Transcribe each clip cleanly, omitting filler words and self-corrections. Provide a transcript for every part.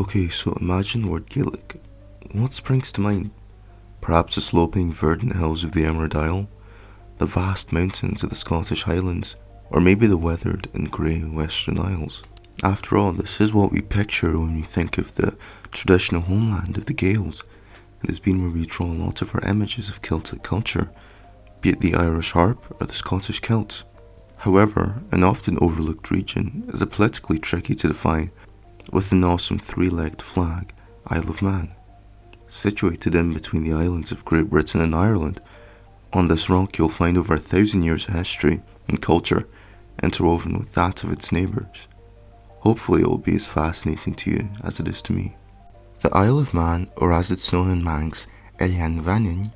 Okay, so imagine the word Gaelic. What springs to mind? Perhaps the sloping, verdant hills of the Emerald Isle, the vast mountains of the Scottish Highlands, or maybe the weathered and grey Western Isles. After all, this is what we picture when we think of the traditional homeland of the Gaels. It has been where we draw a lot of our images of Celtic culture, be it the Irish harp or the Scottish Celts. However, an often overlooked region is a politically tricky to define, with an awesome three-legged flag, Isle of Man. Situated in between the islands of Great Britain and Ireland, on this rock you'll find over 1,000 years of history and culture interwoven with that of its neighbours. Hopefully it will be as fascinating to you as it is to me. The Isle of Man, or as it's known in Manx, Elian Vannin,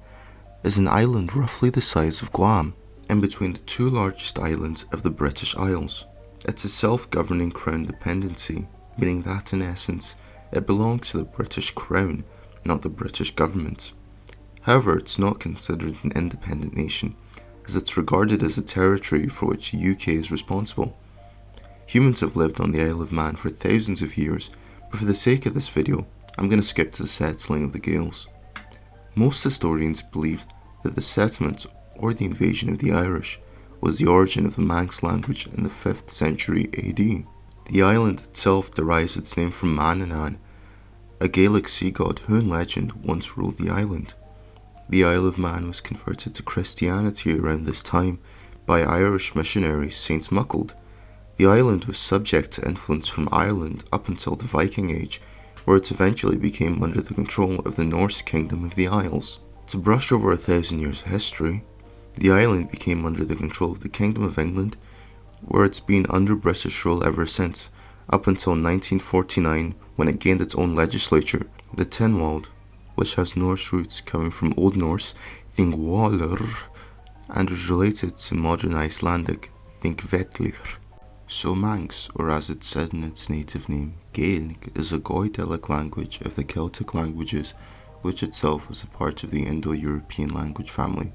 is an island roughly the size of Guam, in between the two largest islands of the British Isles. It's a self-governing crown dependency, meaning that in essence it belongs to the British Crown, not the British government. However, it's not considered an independent nation, as it's regarded as a territory for which the UK is responsible. Humans have lived on the Isle of Man for thousands of years, but for the sake of this video, I'm going to skip to the settling of the Gaels. Most historians believe that the settlement or the invasion of the Irish was the origin of the Manx language in the 5th century AD. The island itself derives its name from Manannán, a Gaelic sea god who in legend once ruled the island. The Isle of Man was converted to Christianity around this time by Irish missionary Saint Muckle. The island was subject to influence from Ireland up until the Viking Age, where it eventually became under the control of the Norse Kingdom of the Isles. To brush over 1,000 years of history, the island became under the control of the Kingdom of England, where it's been under British rule ever since, up until 1949 when it gained its own legislature, the Tynwald, which has Norse roots coming from Old Norse Thingwallr and is related to modern Icelandic Thingvellir. So Manx, or as it's said in its native name, Gaelic, is a Goidelic language of the Celtic languages, which itself was a part of the Indo-European language family,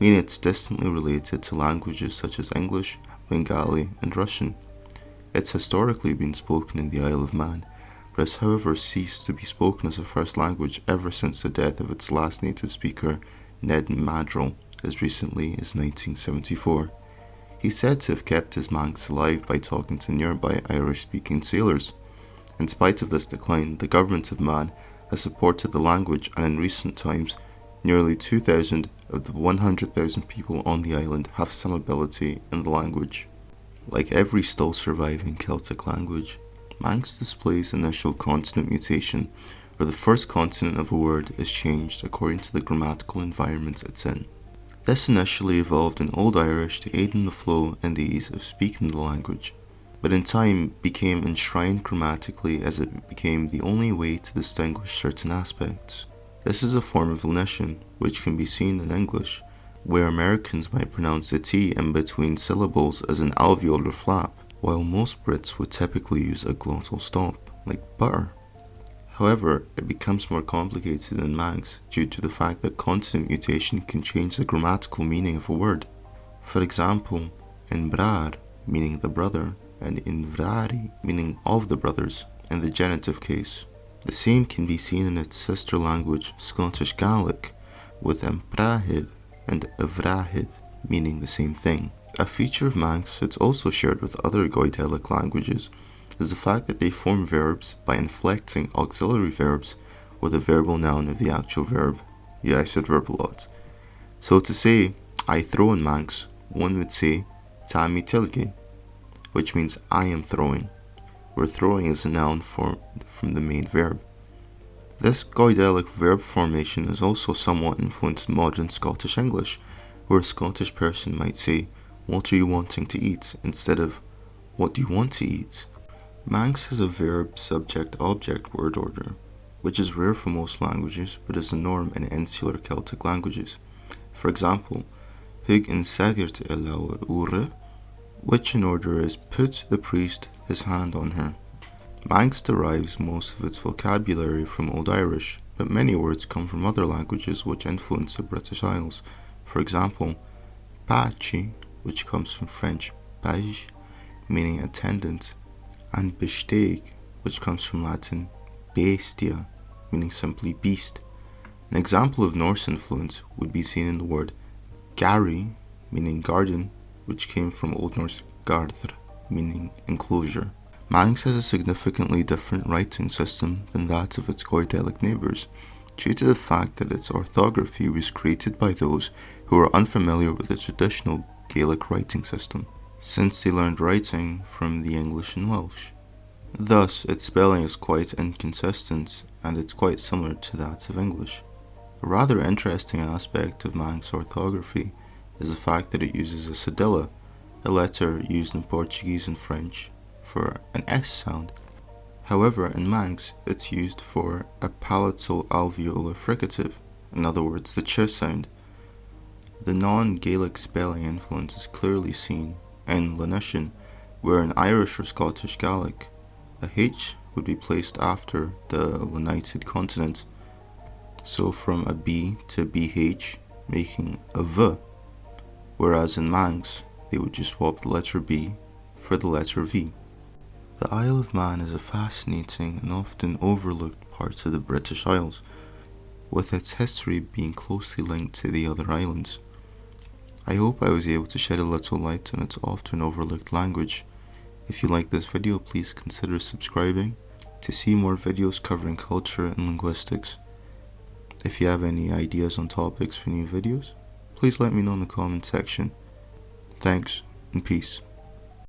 meaning it's distantly related to languages such as English, Bengali, and Russian. It's historically been spoken in the Isle of Man, but has however ceased to be spoken as a first language ever since the death of its last native speaker, Ned Madrell, as recently as 1974. He's said to have kept his Manx alive by talking to nearby Irish-speaking sailors. In spite of this decline, the government of Man has supported the language, and in recent times, nearly 2,000 of the 100,000 people on the island have some ability in the language. Like every still surviving Celtic language, Manx displays initial consonant mutation, where the first consonant of a word is changed according to the grammatical environment it's in. This initially evolved in Old Irish to aid in the flow and the ease of speaking the language, but in time became enshrined grammatically as it became the only way to distinguish certain aspects. This is a form of lenition, which can be seen in English, where Americans might pronounce the T in between syllables as an alveolar flap, while most Brits would typically use a glottal stop, like butter. However, it becomes more complicated in Manx due to the fact that consonant mutation can change the grammatical meaning of a word. For example, in brar, meaning the brother, and in vrari, meaning of the brothers, in the genitive case. The same can be seen in its sister language, Scottish Gaelic, with imprahid and ivrahid, meaning the same thing. A feature of Manx that's also shared with other Goidelic languages is the fact that they form verbs by inflecting auxiliary verbs with a verbal noun of the actual verb. Yeah, I said verb a lot. So to say, I throw in Manx, one would say, Tami tilgi, which means I am throwing, where throwing is a noun formed from the main verb. This Goidelic verb formation has also somewhat influenced modern Scottish English, where a Scottish person might say, what are you wanting to eat, instead of, what do you want to eat? Manx has a verb, subject, object word order, which is rare for most languages, but is the norm in insular Celtic languages. For example, Hug in Sagert Elaur Ure, which in order is put the priest his hand on her. Manx derives most of its vocabulary from Old Irish, but many words come from other languages which influence the British Isles. For example, pachi, which comes from French page, meaning attendant, and bistec, which comes from Latin Bestia, meaning simply beast. An example of Norse influence would be seen in the word Gari, meaning garden, which came from Old Norse Gardr, meaning enclosure. Manx has a significantly different writing system than that of its Goidelic neighbours, due to the fact that its orthography was created by those who were unfamiliar with the traditional Gaelic writing system, since they learned writing from the English and Welsh. Thus, its spelling is quite inconsistent, and it's quite similar to that of English. A rather interesting aspect of Manx orthography is the fact that it uses a cedilla, a letter used in Portuguese and French for an S sound. However, in Manx, it's used for a palatal alveolar fricative, in other words, the ch sound. The non-Gaelic spelling influence is clearly seen in Lanishan, where in Irish or Scottish Gaelic, a H would be placed after the lenited consonant, so from a B to BH, making a V, whereas in Manx, they would just swap the letter B for the letter V. The Isle of Man is a fascinating and often overlooked part of the British Isles, with its history being closely linked to the other islands. I hope I was able to shed a little light on its often overlooked language. If you like this video, please consider subscribing to see more videos covering culture and linguistics. If you have any ideas on topics for new videos, please let me know in the comment section. Thanks and peace.